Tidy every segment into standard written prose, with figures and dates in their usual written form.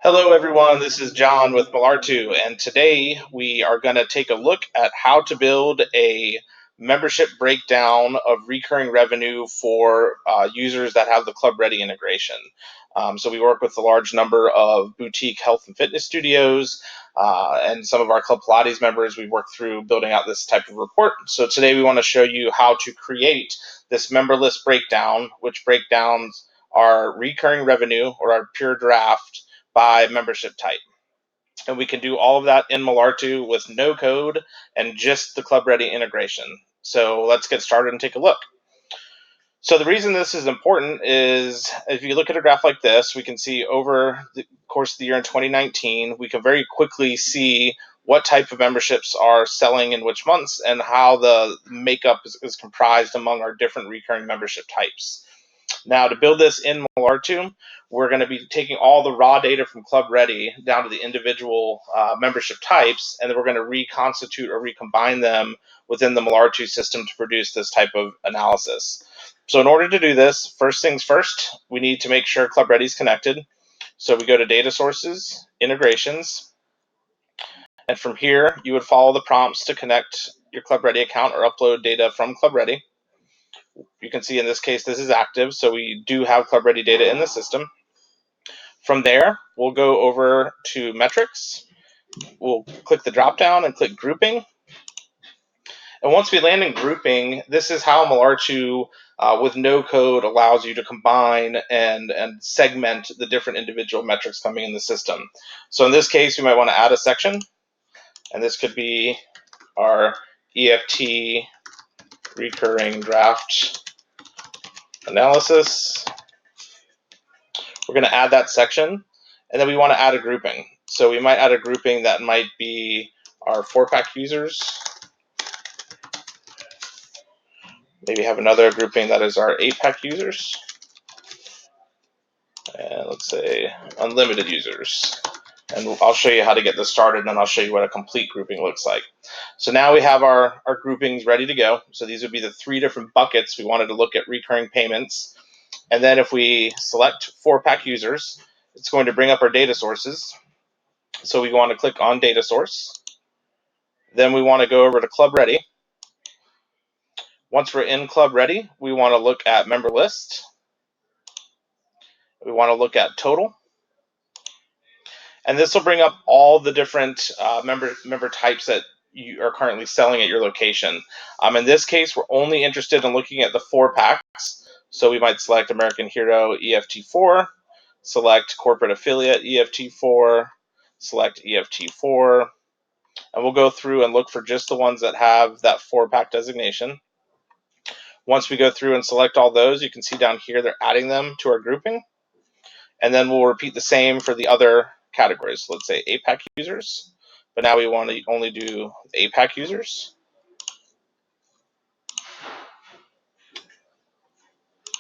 Hello everyone, this is John with Malartu, and today we are going to take a look at how to build a membership breakdown of recurring revenue for users that have the ClubReady integration. So we work with a large number of boutique health and fitness studios, and some of our Club Pilates members. We work through building out this type of report. So today we want to show you how to create this member list breakdown, which breakdowns our recurring revenue or our pure draft by membership type. And we can do all of that in Malartu with no code and just the ClubReady integration. So let's get started and take a look. So the reason this is important is if you look at a graph like this, we can see over the course of the year in 2019, we can very quickly see what type of memberships are selling in which months and how the makeup is comprised among our different recurring membership types. Now, to build this in Malartu, we're going to be taking all the raw data from ClubReady down to the individual membership types, and then we're going to reconstitute or recombine them within the Malartu system to produce this type of analysis. So in order to do this, first things first, we need to make sure ClubReady is connected. So we go to Data Sources, Integrations, and from here, you would follow the prompts to connect your ClubReady account or upload data from ClubReady. You can see in this case, this is active, so we do have ClubReady data in the system. From there, we'll go over to metrics. We'll click the drop down and click grouping. And once we land in grouping, this is how Malartu with no code allows you to combine and segment the different individual metrics coming in the system. So in this case, we might want to add a section, and this could be our EFT recurring draft analysis. We're going to add that section, and then we want to add a grouping. So we might add a grouping that might be our 4-pack users. Maybe have another grouping that is our 8-pack users. And let's say unlimited users. And I'll show you how to get this started, and then I'll show you what a complete grouping looks like. So now we have our groupings ready to go. So these would be the 3 different buckets we wanted to look at recurring payments. And then if we select 4-pack users, it's going to bring up our data sources. So we want to click on data source. Then we want to go over to ClubReady. Once we're in ClubReady, we want to look at member list. We want to look at total. And this will bring up all the different member types that you are currently selling at your location. In this case, we're only interested in looking at the 4-packs. So we might select American Hero EFT4, select Corporate Affiliate EFT4, select EFT4, and we'll go through and look for just the ones that have that 4-pack designation. Once we go through and select all those, you can see down here they're adding them to our grouping. And then we'll repeat the same for the other categories. So let's say 8-pack users, but now we want to only do 8-pack users.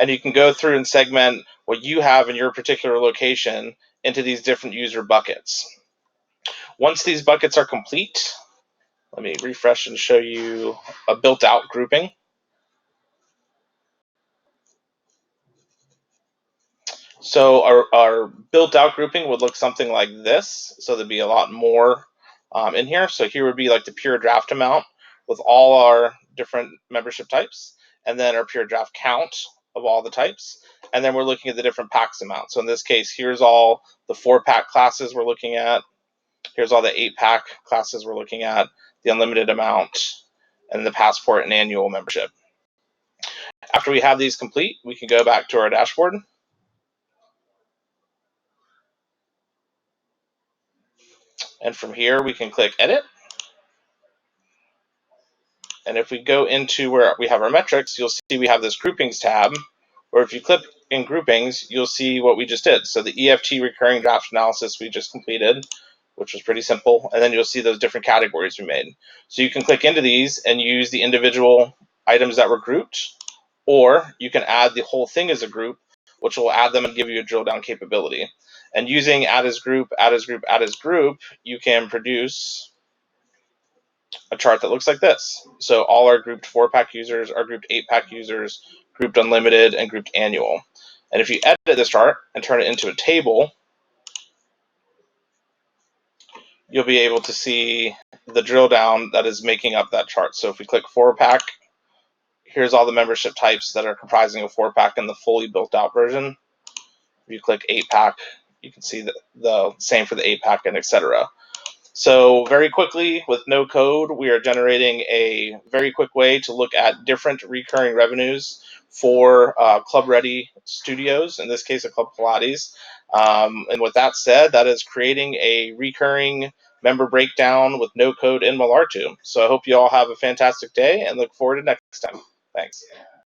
And you can go through and segment what you have in your particular location into these different user buckets. Once these buckets are complete, let me refresh and show you a built-out grouping. So our built-out grouping would look something like this. So there'd be a lot more in here. So here would be like the pure draft amount with all our different membership types, and then our pure draft count of all the types. And then we're looking at the different packs amount. So in this case, here's all the 4-pack classes we're looking at. Here's all the 8-pack classes we're looking at, the unlimited amount, and the passport and annual membership. After we have these complete, we can go back to our dashboard. And from here, we can click Edit. And if we go into where we have our metrics, you'll see we have this Groupings tab, or if you click in Groupings, you'll see what we just did. So the EFT recurring draft analysis we just completed, which was pretty simple, and then you'll see those different categories we made. So you can click into these and use the individual items that were grouped, or you can add the whole thing as a group, which will add them and give you a drill down capability. And using add as group, add as group, add as group, you can produce a chart that looks like this. So all our grouped 4-pack users, our grouped 8-pack users, grouped unlimited, and grouped annual. And if you edit this chart and turn it into a table, you'll be able to see the drill down that is making up that chart. So if we click 4-pack, here's all the membership types that are comprising a 4-pack in the fully built out version. If you click 8-pack, you can see the same for the 8-pack and etc. So very quickly, with no code, we are generating a very quick way to look at different recurring revenues for ClubReady studios, in this case, a Club Pilates. And with that said, that is creating a recurring member breakdown with no code in Malartu. So I hope you all have a fantastic day and look forward to next time. Thanks.